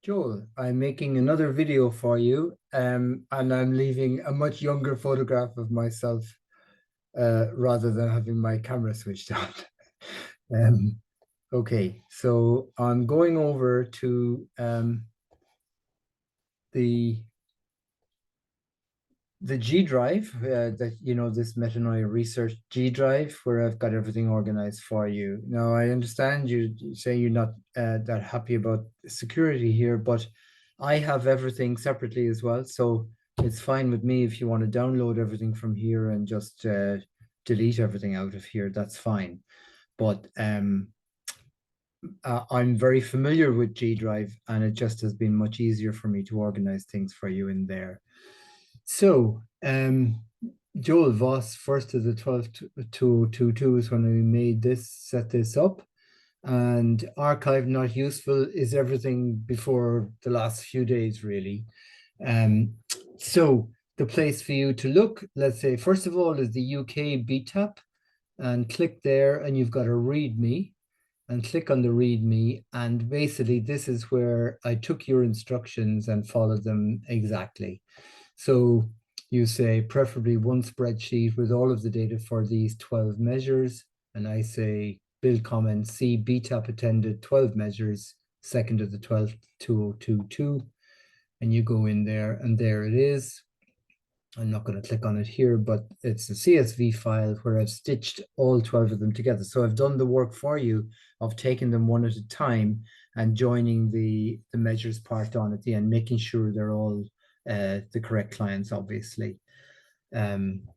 Joel, I'm making another video for you, and I'm leaving a much younger photograph of myself rather than having my camera switched on. Um, okay, so I'm going over to the the G Drive that this Metanoia Research G Drive where I've got everything organized for you. Now I understand you say you're not that happy about security here, but I have everything separately as well, so it's fine with me if you want to download everything from here and just delete everything out of here. That's fine. But I'm very familiar with G Drive, and it just has been much easier for me to organize things for you in there. So, Joel Voss, first of the 12/2022 is when we set this up. And archive not useful is everything before the last few days, really. Um, so the place for you to look, let's say, first of all, is the UK BTAP, and click there, and you've got a README, and click on the README. And basically, this is where I took your instructions and followed them exactly. So you say preferably one spreadsheet with all of the data for these 12 measures. And I say build comment C BTAP attended 12 measures, 2nd of the 12th, 2022. And you go in there and there it is. I'm not going to click on it here, but it's a CSV file where I've stitched all 12 of them together. So I've done the work for you of taking them one at a time and joining the measures part on at the end, making sure they're all the correct clients, obviously, um,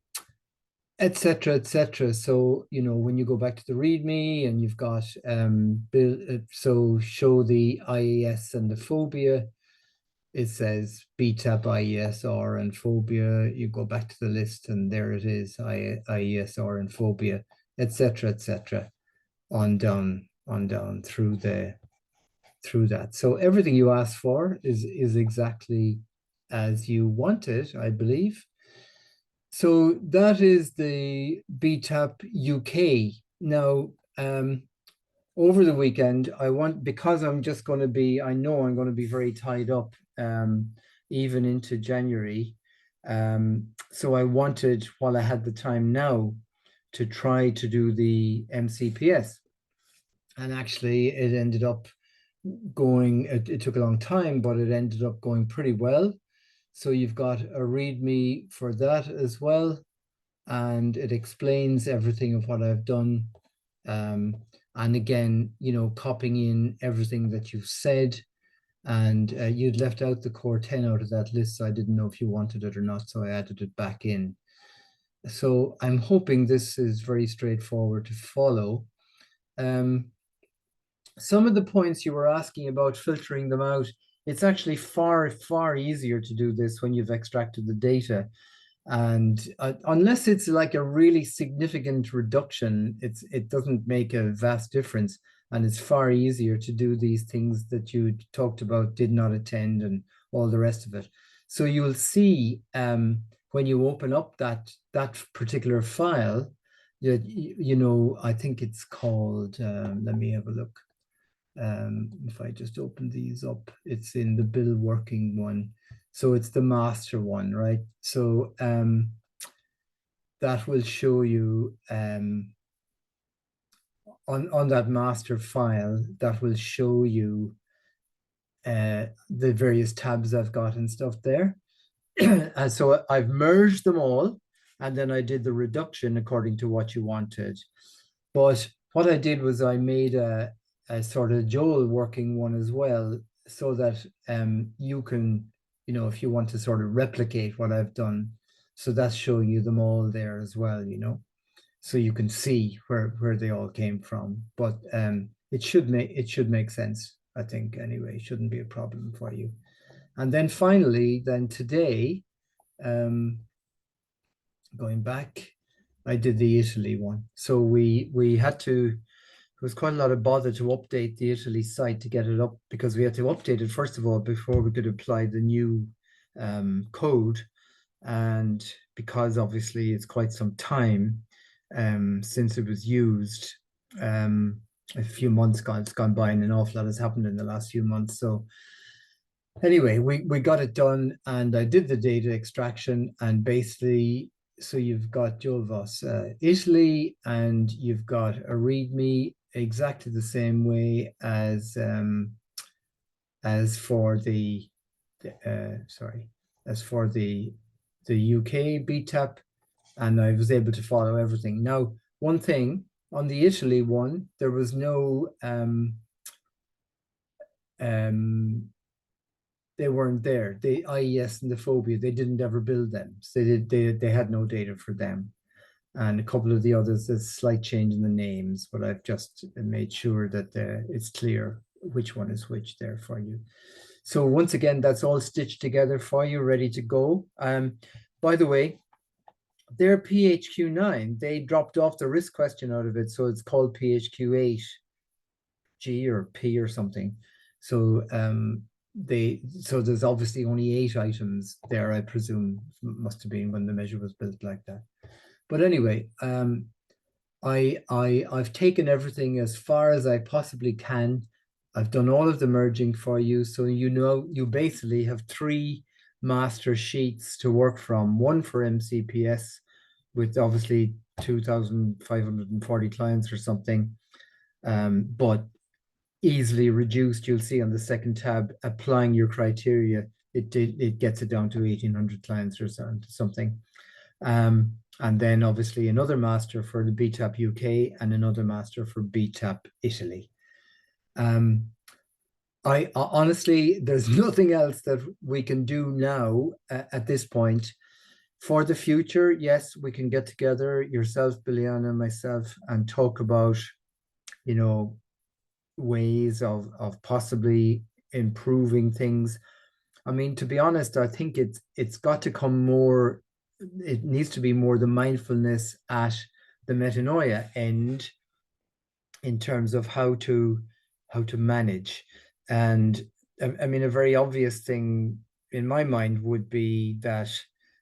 etc., etc. So, when you go back to the README and you've got so show the IES and the phobia, it says BTAP, IESR, and phobia. You go back to the list, and there it is, IESR and phobia, etc., etc., on down through that. So everything you asked for is exactly as you wanted, I believe. So that is the BTAP UK. Now, over the weekend, because I'm just going to be, I know I'm going to be very tied up, even into January. So I wanted, while I had the time now, to try to do the MCPS. And actually, it ended up it took a long time, but it ended up going pretty well. So you've got a README for that as well, and it explains everything of what I've done. Um, and again, copying in everything that you've said. And you'd left out the core 10 out of that list, so I didn't know if you wanted it or not, so I added it back in. So I'm hoping this is very straightforward to follow. Um, some of the points you were asking about filtering them out, it's actually far, far easier to do this when you've extracted the data. And unless it's like a really significant reduction, it doesn't make a vast difference. And it's far easier to do these things that you talked about, did not attend, and all the rest of it. So you'll see when you open up that particular file, I think it's called, let me have a look. If I just open these up, it's in the bill working one. So it's the master one, right? So that will show you on that master file, that will show you the various tabs I've got and stuff there. And so I've merged them all, and then I did the reduction according to what you wanted. But what I did was I made a sort of Joel working one as well, so that you can, if you want to sort of replicate what I've done, so that's showing you them all there as well. So you can see where they all came from. But it should make sense, I think, anyway. It shouldn't be a problem for you. And then finally, then today, um, going back, I did the Italy one. So we had to, it was quite a lot of bother to update the Italy site to get it up, because we had to update it first of all before we could apply the new code. And because obviously it's quite some time since it was used, a few months it's gone by, and an awful lot has happened in the last few months. So Anyway, we got it done, and I did the data extraction, and basically, so you've got Jolvos Italy, and you've got a README exactly the same way as for sorry, as for the UK BTAP, and I was able to follow everything. Now, one thing on the Italy one, there was no um they weren't there. The IES and the phobia, they didn't ever build them. So they had no data for them. And a couple of the others, there's a slight change in the names, but I've just made sure that it's clear which one is which there for you. So once again, that's all stitched together for you, ready to go. By the way, their PHQ-9, they dropped off the risk question out of it, so it's called PHQ-8 G or P or something. So so there's obviously only 8 items there, I presume. Must have been when the measure was built like that. But anyway, I've taken everything as far as I possibly can. I've done all of the merging for you, so you basically have 3 master sheets to work from. One for MCPS with obviously 2,540 clients or something, but easily reduced. You'll see on the second tab, applying your criteria, it gets it down to 1,800 clients or something. And then obviously another master for the BTAP UK and another master for BTAP Italy. I honestly, there's nothing else that we can do now at this point. For the future, yes, we can get together, yourself, Biliana, and myself, and talk about, ways of possibly improving things. I mean, to be honest, I think it's got to come more. It needs to be more the mindfulness at the metanoia end in terms of how to manage. And I mean, a very obvious thing in my mind would be that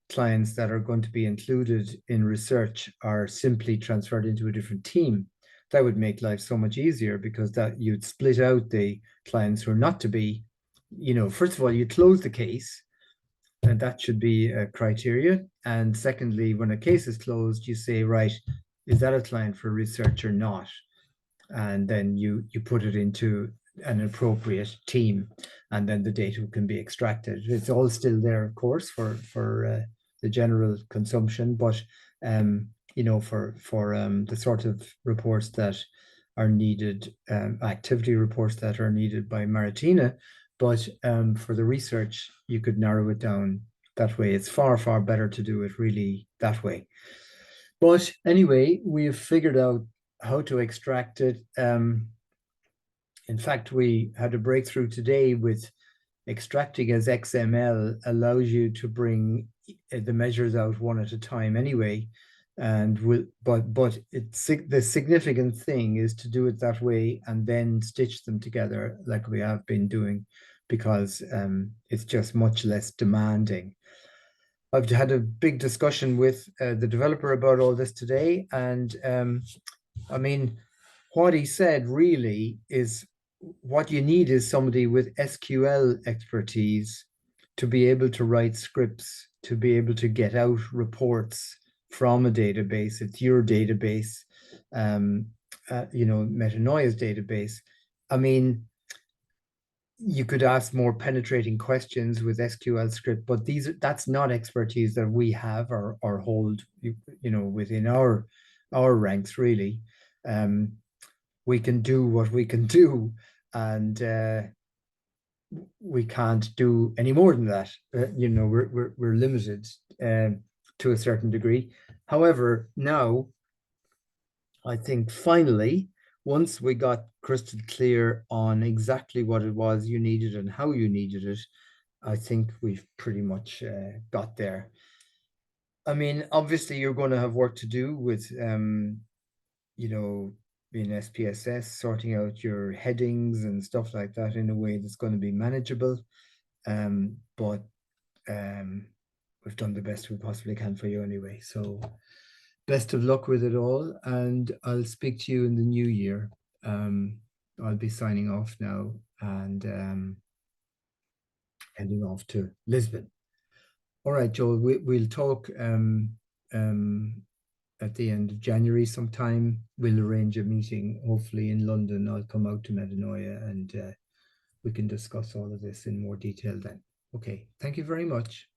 clients that are going to be included in research are simply transferred into a different team. That would make life so much easier, because that you'd split out the clients who are not to be, first of all, you close the case, and that should be a criteria. And secondly, when a case is closed, you say, right, is that a client for research or not? And then you put it into an appropriate team, and then the data can be extracted. It's all still there, of course, for the general consumption, but for the sort of reports that are needed, activity reports that are needed by Maritina. But for the research, you could narrow it down that way. It's far, far better to do it really that way. But anyway, we've figured out how to extract it. In fact, we had a breakthrough today with extracting as XML allows you to bring the measures out one at a time anyway. And the significant thing is to do it that way and then stitch them together like we have been doing, because it's just much less demanding. I've had a big discussion with the developer about all this today, and I mean, what he said really is what you need is somebody with SQL expertise to be able to write scripts, to be able to get out reports from a database. It's your database, Metanoia's database. I mean, you could ask more penetrating questions with SQL script, but that's not expertise that we have or hold, within our ranks really. We can do what we can do, and we can't do any more than that. We're limited to a certain degree. However, now I think finally, once we got crystal clear on exactly what it was you needed and how you needed it, I think we've pretty much got there. I mean, obviously, you're going to have work to do with, in SPSS, sorting out your headings and stuff like that in a way that's going to be manageable. But we've done the best we possibly can for you anyway. So best of luck with it all, and I'll speak to you in the new year. I'll be signing off now, and heading off to Lisbon. All right, Joel, we'll talk at the end of January sometime. We'll arrange a meeting, hopefully in London. I'll come out to Metanoia and we can discuss all of this in more detail then. Okay, thank you very much.